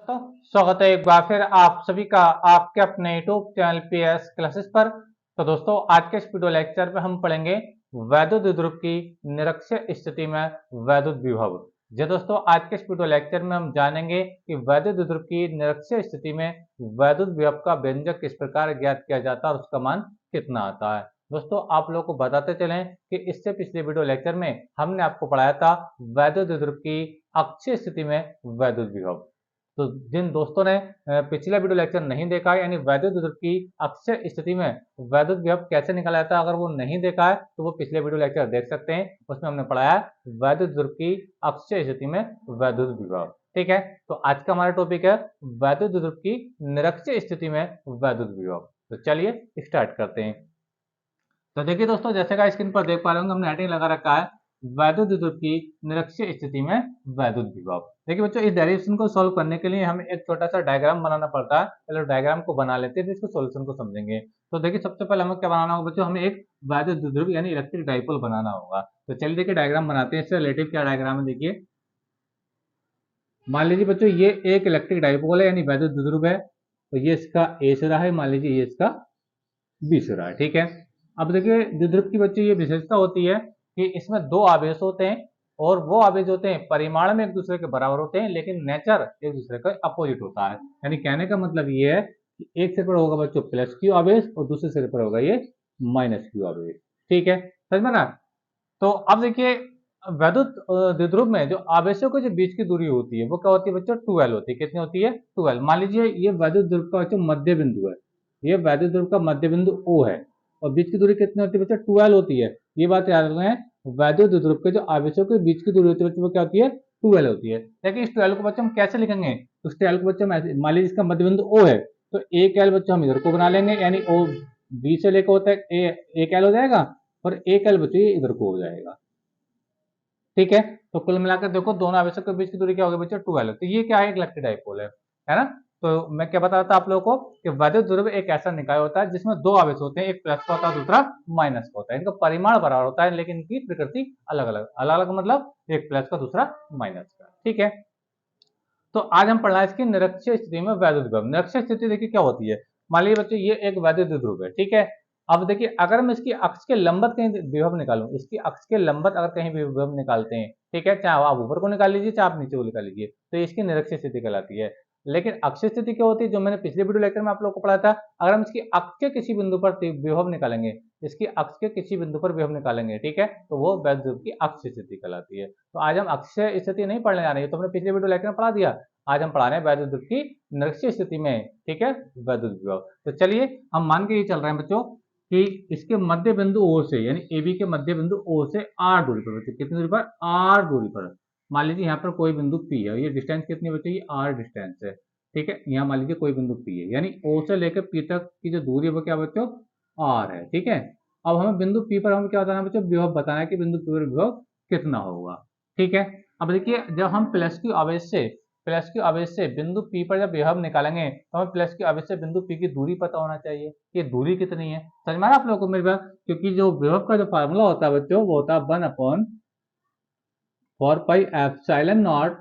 तो स्वागत है एक बार फिर आप सभी का आपके अपने यूट्यूब चैनल पीएस क्लासेस पर। तो दोस्तों आज के इस वीडियो लेक्चर में हम पढ़ेंगे वैद्युत द्विध्रुव की निरक्षीय स्थिति में वैद्युत विभव। जी दोस्तों आज के इस वीडियो लेक्चर में हम जानेंगे कि वैद्युत द्विध्रुव की निरक्षीय स्थिति में वैद्युत विभव का व्यंजक किस प्रकार ज्ञात किया जाता है और उसका मान कितना आता है। दोस्तों आप लोगों को बताते चलें कि इससे पिछले वीडियो लेक्चर में हमने आपको पढ़ाया था वैद्युत द्विध्रुव की अक्षीय स्थिति में वैद्युत विभव। तो जिन दोस्तों ने पिछला वीडियो लेक्चर नहीं देखा है यानी वैद्युत द्विध्रुव की अक्षीय स्थिति में वैद्युत विभव कैसे निकाला जाता है, अगर वो नहीं देखा है तो वो पिछले वीडियो लेक्चर देख सकते हैं। उसमें हमने पढ़ाया वैद्युत द्विध्रुव की अक्षीय स्थिति में वैद्युत विभव। ठीक है, तो आज का हमारा टॉपिक है वैद्युत द्विध्रुव की निरक्षीय स्थिति में वैद्युत विभव। तो चलिए स्टार्ट करते हैं। तो देखिए दोस्तों जैसे का स्क्रीन पर देख पा रहे होंगे हमने हेडिंग लगा रखा है वैद्युत द्विध्रुव की निरक्षीय स्थिति में वैद्युत विभव। देखिए बच्चों इस डेरिवेशन को सॉल्व करने के लिए हमें एक छोटा सा डायग्राम बनाना पड़ता है। पहले डायग्राम को बना लेते हैं फिर इसको सॉल्यूशन को समझेंगे। तो देखिए सबसे पहले हमें क्या बनाना होगा बच्चों, हमें एक वैद्युत द्विध्रुव यानी इलेक्ट्रिक डाइपोल बनाना होगा। तो चलिए देखिए डायग्राम बनाते हैं। इससे रिलेटिव क्या डायग्राम है देखिए, मान लीजिए बच्चों ये एक इलेक्ट्रिक डाइपोल है यानी वैद्युत द्विध्रुव है। तो ये इसका ए सिरा है, मान लीजिए ये इसका बी सिरा है। ठीक है, अब देखिए द्विध्रुव की बच्चों ये विशेषता होती है कि इसमें दो आवेश होते हैं और वो आवेश होते हैं परिमाण में एक दूसरे के बराबर होते हैं लेकिन नेचर एक दूसरे का अपोजिट होता है। यानी कहने का मतलब ये है कि एक सिरे पर होगा बच्चों प्लस क्यू आवेश और दूसरे सिरे पर होगा ये माइनस क्यू आवेश। ठीक है, समझ में ना। तो अब देखिए वैद्युत द्विध्रुव में जो आवेशों के जो बीच की दूरी होती है वो क्या होती है बच्चों, 2L होती है। कितनी होती है, 2L। मान लीजिए ये वैद्युत ध्रुव का बच्चों मध्य बिंदु है, ये वैद्युत ध्रुव का मध्य बिंदु O है और बीच की दूरी कितनी होती है बच्चों, 2L होती है। ये बात याद रखें, वैद्युत द्विध्रुव के जो आवेशों के बीच की दूरी होती है बच्चों वो क्या होती है, 2L होती है। लेकिन इस 2L को बच्चों हम कैसे लिखेंगे, तो इस 2L को बच्चों मान लीजिए इसका मध्य बिंदु O है तो एक L बच्चों हम इधर को बना लेंगे यानी O B से लेकर होता है एक L हो जाएगा और एक L बच्चों ये इधर को हो जाएगा। ठीक है, तो कुल मिलाकर देखो दोनों आवेशों के बीच की दूरी क्या होगी बच्चों, 2L। तो ये क्या है, एक इलेक्ट्रिक डाइपोल है ना। तो मैं क्या बता रहा था आप लोगों को कि वैद्युत द्विध्रुव एक ऐसा निकाय होता है जिसमें दो आवेश होते हैं, एक प्लस का होता है दूसरा माइनस का होता है। इनका परिमाण बराबर होता है लेकिन इनकी प्रकृति अलग अलग। अलग अलग मतलब एक प्लस का दूसरा माइनस का। ठीक है, तो आज हम पढ़ना है इसकी निरक्षीय स्थिति में वैद्युत विभव। निरक्षीय स्थिति देखिए क्या होती है, मान लीजिए बच्चों ये एक वैद्युत द्विध्रुव है। ठीक है, अब देखिए अगर मैं इसकी अक्ष के लंबत कहीं विभव निकालूं, इसकी अक्ष के लंबत अगर कहीं भी विभव निकालते हैं, ठीक है, चाहे आप ऊपर को निकाल लीजिए चाहे आप नीचे को निकाल लीजिए, तो इसकी निरक्षीय स्थिति कहलाती है। लेकिन अक्षीय स्थिति क्या होती है, जो मैंने पिछले वीडियो लेक्चर में आप लोगों को पढ़ाया था, अगर हम इसकी अक्ष के किसी बिंदु पर विभव निकालेंगे, इसकी अक्ष के किसी बिंदु पर विभव निकालेंगे, ठीक है, तो वो वैद्युत की अक्षीय स्थिति कहलाती है। तो आज हम अक्षीय स्थिति नहीं पढ़ने जा रहे हैं, तो हमने पिछले वीडियो लेक्चर में पढ़ा दिया। आज हम पढ़ा रहे हैं वैद्युत की निरक्षीय स्थिति में, ठीक है, वैद्युत विभव। तो चलिए हम मान के ये चल रहे हैं बच्चों कि इसके मध्य बिंदु O से यानी AB के मध्य बिंदु O से R दूरी पर बच्चों, कितनी दूरी पर, R दूरी पर। मान लीजिए यहाँ पर कोई बिंदु P है, ये डिस्टेंस कितनी बच्चों, ये R डिस्टेंस है। ठीक है, यहाँ मान लीजिए कोई बिंदु P है यानी O से लेकर P तक की जो दूरी है वो क्या बच्चों, R है। ठीक है, अब हमें बिंदु P पर हमें क्या बताना है बच्चों, विभव बताना है कि बिंदु P पर विभव कितना होगा। ठीक है, अब देखिए जब हम प्लस क्यू आवेश से बिंदु P पर जब विभव निकालेंगे तो हमें प्लस क्यू आवेश से बिंदु P की दूरी पता होना चाहिए, ये दूरी कितनी है। समझ में आ रहा आप लोगों को मेरी बात, क्योंकि जो विभव का जो फार्मूला होता है बच्चों वो होता है 1/4πε0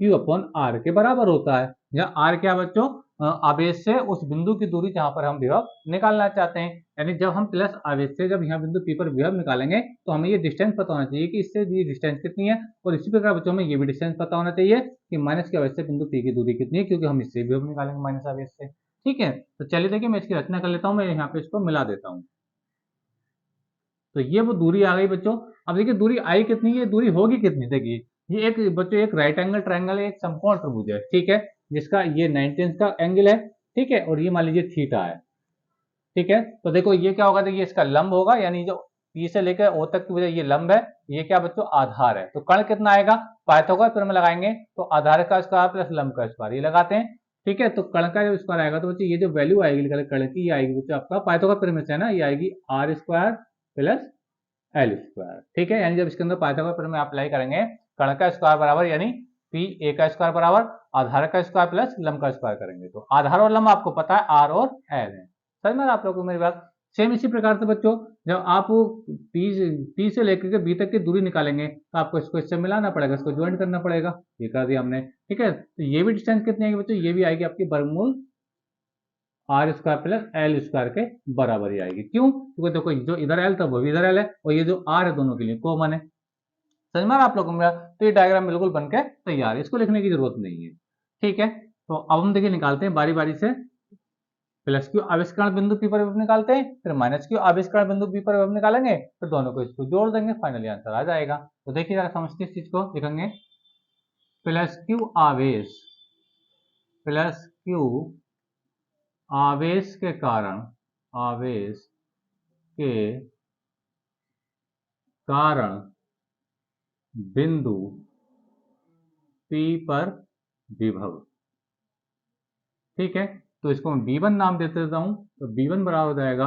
Q अपॉन R के बराबर होता है, जहाँ R क्या बच्चों, आवेश से उस बिंदु की दूरी जहां पर हम विभव निकालना चाहते हैं। यानी जब हम प्लस आवेश से जब यहाँ बिंदु P पर विभव निकालेंगे तो हमें ये डिस्टेंस पता होना चाहिए कि इससे ये डिस्टेंस कितनी है, और इसी प्रकार बच्चों में ये भी डिस्टेंस पता होना चाहिए कि माइनस के आवेश से बिंदु P की दूरी कितनी है, क्योंकि हम इससे विभव निकालेंगे माइनस आवेश से। ठीक है, तो चलिए देखिए मैं इसकी रचना कर लेता हूँ, मैं यहाँ पे इसको मिला देता हूँ। तो ये वो दूरी आ गई बच्चों। अब देखिए दूरी आई कितनी है, दूरी होगी कितनी, देखिए ये एक बच्चों एक राइट एंगल ट्रायंगल है, एक समकोण त्रिभुज है। ठीक है, जिसका ये 90 का एंगल है। ठीक है, और ये मान लीजिए थीटा है। ठीक है, तो देखो ये क्या होगा, देखिए इसका लंब होगा यानी जो P से लेकर O तक की वजह ये लंब है, ये क्या बच्चों आधार है। तो कर्ण कितना आएगा, पाइथागोरस थ्योरम लगाएंगे तो आधार का स्क्वायर प्लस लंब का स्क्वायर ये लगाते हैं। ठीक है, तो कर्ण का जब स्क्वायर आएगा तो बच्चों ये जो वैल्यू आएगी कर्ण की, ये आएगी बच्चों आपका पाइथागोरस थ्योरम से है ना, ये आएगी R square plus L square. ठीक है, यानी जब इसके अंदर पाइथागोरस थ्योरम में अप्लाई करेंगे, कर्ण का स्क्वायर बराबर यानी P A का स्क्वायर बराबर आधार का स्क्वायर प्लस लंब का स्क्वायर करेंगे, तो आधार और लंब आपको पता है R और L है। समझ में आप लोगों को मेरी बात। सेम इसी प्रकार से बच्चों जब आप टी से लेकर के बी तक की दूरी निकालेंगे तो आपको इसको इससे मिलाना पड़ेगा, इसको ज्वाइन करना पड़ेगा, ये कर दिया हमने। ठीक है, तो ये भी डिस्टेंस कितनी आएगी बच्चों, ये भी आएगी आपकी वर्गमूल R square plus L square के बराबर ही आएगी। क्यों, क्योंकि देखो जो इधर एल था वो भी इधर एल है, और ये जो आर है दोनों के लिए कॉमन है। समझ में आप लोगों को, तो ये डायग्राम बिल्कुल बनके तैयार है, इसको लिखने की जरूरत नहीं है। ठीक है, तो अब हम देखिए निकालते हैं बारी बारी से। प्लस क्यू आविष्करण बिंदु पी पर विभव निकालते हैं, फिर माइनस क्यू आविष्करण बिंदु बी पर विभव निकालेंगे, फिर दोनों को इसको जोड़ देंगे, फाइनली आंसर आ जाएगा। तो देखिए जरा समझते इस चीज को, लिखेंगे प्लस क्यू आवेश, प्लस क्यू आवेश के कारण, आवेश के कारण बिंदु P पर विभव। ठीक है, तो इसको मैं B1 नाम दे देता हूं, तो B1 बराबर हो जाएगा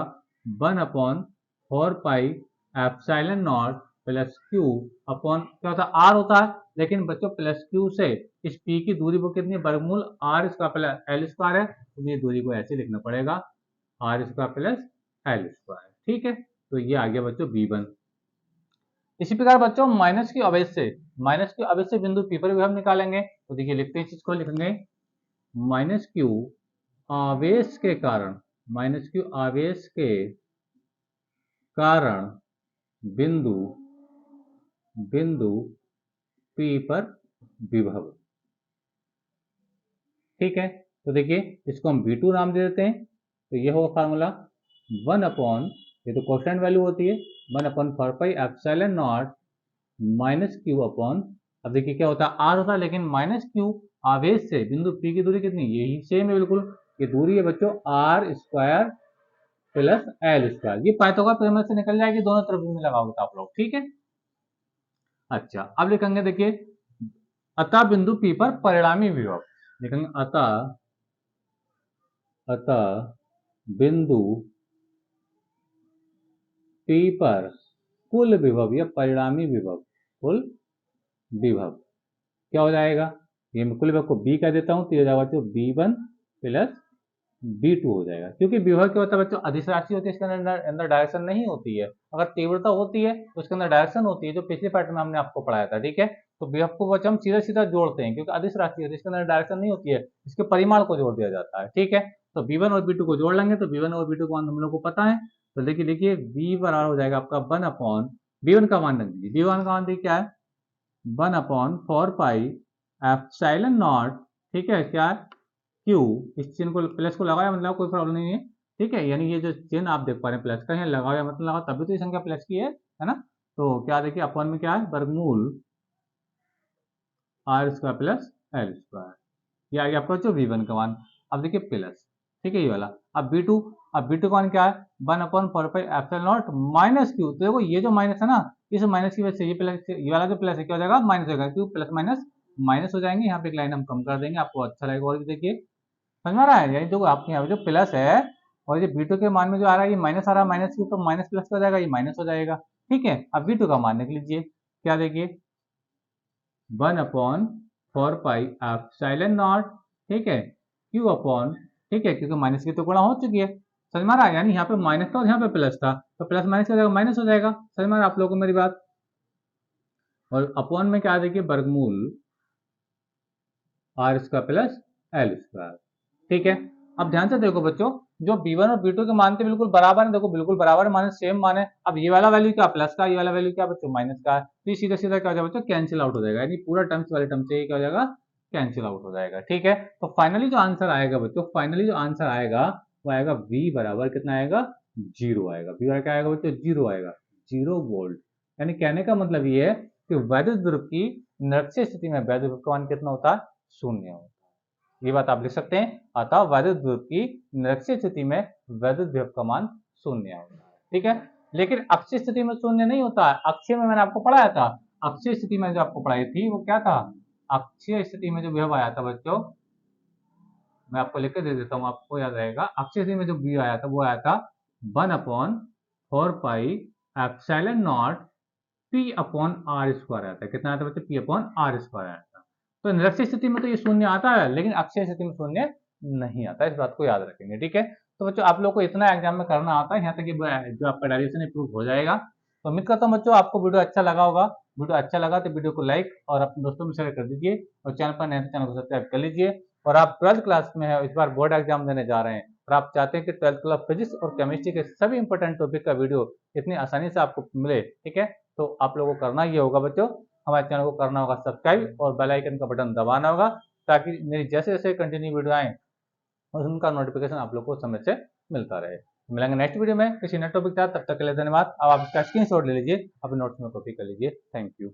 1/4 pi epsilon not plus Q upon, क्या होता है R होता है, लेकिन बच्चों प्लस क्यू से इस P की दूरी वो कितनी, वर्गमूल R square plus L square है, तो ये दूरी को ऐसे लिखना पड़ेगा R square plus L square. ठीक है, तो ये आ गया बच्चों B1। इसी प्रकार बच्चों माइनस की आवेश से, माइनस की आवेश से बिंदु P पर विभव निकालेंगे, तो देखिए लिखते हैं इस चीज को, लिखेंगे माइनस क्यू आवेश के कारण, माइनस क्यू आवेश के कारण बिंदु, बिंदु P पर विभव। ठीक है, तो देखिए इसको हम V2 नाम दे देते हैं, तो ये होगा फार्मूला 1 अपॉन, ये तो कांस्टेंट वैल्यू होती है, 1/4 pi epsilon not minus Q upon, अब देखिए क्या होता है R होता है, लेकिन माइनस क्यू आवेश से बिंदु P की दूरी कितनी, यही सेम है बिल्कुल, ये दूरी है बच्चों R square plus L square, ये पाइथागोरस थ्योरम से निकल जाएगी, दोनों तरफ में लगाओगे तो आप लोग। ठीक है, अच्छा अब लिखेंगे देखिए अतः बिंदु P पर परिणामी विभव, लिखेंगे अतः, अतः बिंदु P पर कुल विभव या परिणामी विभव, कुल विभव क्या हो जाएगा, ये मैं कुल विभव को B कह देता हूं, तो ये जाएगा B1 प्लस B2 हो जाएगा, क्योंकि विभव क्या होता है बच्चों, अदिश राशि होती है, इसके अंदर डायरेक्शन नहीं होती है, अगर तीव्रता होती है तो उसके अंदर डायरेक्शन होती है, जो पिछले पार्ट में हमने आपको पढ़ाया था। ठीक है, तो विभव को बच्चों हम सीधा सीधा जोड़ते हैं, क्योंकि अदिश राशि होती है, इसके अंदर डायरेक्शन नहीं होती है, इसके परिमाण को जोड़ दिया जाता है। ठीक है, तो B1 और B2 को जोड़ लेंगे, तो B1 और B2 का मान हम लोग को पता है, तो देखिए देखिए B बराबर हो जाएगा आपका 1 अपॉन, B1 का मान रख दीजिए, B1 का मान देखिए क्या है 1/4 पाई एप्सिलॉन नॉट, ठीक है क्या क्यू, इस चिन्ह को प्लस को लगाया मतलब कोई प्रॉब्लम नहीं है। ठीक है, यानी ये जो चिन्ह आप देख पा रहे हैं प्लस का, यहाँ लगाओ या मतलब लगाओ तभी तो ये संख्या प्लस की है ना, तो क्या देखिए अपॉन में क्या है वर्गमूल R square plus L square, ये आ गया आपका जो V1 का मान। अब देखिए प्लस, ठीक है ये वाला, अब B2, अब B2 का मान क्या है 1/4 pi epsilon not minus Q, तो देखो ये जो माइनस है ना, इस माइनस की वजह से ये प्लस, ये वाला जो प्लस है क्या हो जाएगा माइनस हो जाएगा, क्यों प्लस माइनस माइनस हो जाएंगे, यहाँ पे एक लाइन हम कम कर देंगे, आपको अच्छा लगेगा। और देखिए समझ में आ रहा है, यानी देखो आपके यहाँ पे जो प्लस है और ये B2 के मान में जो आ रहा है ये माइनस आ रहा है, माइनस की तो माइनस प्लस हो जाएगा, ये माइनस हो जाएगा। ठीक है, अब B2 का मान लिख लीजिए, क्या देखिए 1/4 पाई एप्सिलॉन नॉट, ठीक है क्यू अपॉन, ठीक है क्योंकि माइनस की तो गुणा हो चुकी है, समझ में आ रहा है, यानी यहाँ पे माइनस था और यहाँ पे प्लस था, तो प्लस माइनस हो जाएगा माइनस हो जाएगा। समझ में आ रहा है आप लोगों को मेरी बात, और अपॉन में क्या देखिए वर्गमूल R square plus L square. ठीक है, अब ध्यान से देखो बच्चों, जो B1 और B2 के मान थे बिल्कुल बराबर है, देखो बिल्कुल बराबर माने सेम माने, अब ये वाला वैल्यू क्या प्लस का, ये वाला वैल्यू क्या बच्चों माइनस का है, तो ये सीधा सीधा क्या हो जाएगा बच्चों कैंसिल आउट हो जाएगा, यानी पूरा टर्म्स वाले टर्म से क्या हो जाएगा कैंसिल आउट हो जाएगा। ठीक है, तो फाइनली जो आंसर आएगा बच्चों, फाइनली जो आंसर आएगा वो आएगा V बराबर कितना आएगा 0 आएगा, V बराबर क्या आएगा बच्चों 0 आएगा, 0 वोल्ट। यानी कहने का मतलब ये है कि वैद्युत ध्रुव की निरक्षीय स्थिति में वैद्युत ध्रुव का मान कितना होता है, शून्य होता है, ये बात आप लिख सकते हैं। अतः वैद्युत ध्रुव की निरक्षीय स्थिति में वैद्युत विभव का मान शून्य होता है। ठीक है, लेकिन अक्षीय स्थिति में शून्य नहीं होता है, अक्षीय में मैंने आपको पढ़ाया था, अक्षीय स्थिति में जो आपको पढ़ाई थी वो क्या था, अक्षीय स्थिति में जो विभव आया था बच्चों, मैं आपको लिख के दे देता हूँ, आपको याद रहेगा, अक्षीय स्थिति में जो विभव आया था वो आया था 1/4 pi epsilon not P upon R square आता है, कितना आता है बच्चों P अपॉन R स्क्वायर आता है। तो निरक्षीय स्थिति में तो ये शून्य आता है, लेकिन अक्षीय स्थिति में शून्य नहीं आता, इस बात को याद रखेंगे। ठीक है, तो बच्चों आप लोग को इतना एग्जाम में करना आता है, यहाँ तक कि जो आपका डायरेक्शन इंप्रूव हो जाएगा। तो उम्मीद करता हूँ बच्चों आपको वीडियो अच्छा लगा होगा। वीडियो अच्छा लगा तो वीडियो को लाइक और अपने दोस्तों में शेयर कर दीजिए, और चैनल पर नए तो चैनल को सब्सक्राइब कर लीजिए। और आप 12th क्लास में है, इस बार बोर्ड एग्जाम देने जा रहे हैं, और आप चाहते हैं कि 12th क्लास फिजिक्स और केमिस्ट्री के सभी इंपॉर्टेंट टॉपिक का वीडियो इतनी आसानी से आपको मिले, ठीक है, तो आप लोगों को करना ये होगा बच्चों, हमारे चैनल को करना होगा सब्सक्राइब और बेल आइकन का बटन दबाना होगा, ताकि मेरी जैसे जैसे कंटिन्यू वीडियो आए उनका नोटिफिकेशन आप लोग को समय से मिलता रहे। मिलेंगे नेक्स्ट वीडियो में किसी नए टॉपिक के साथ, तब तक के लिए धन्यवाद। अब आप इसका स्क्रीनशॉट ले लीजिए, अपने नोट्स में कॉपी कर लीजिए। Thank you.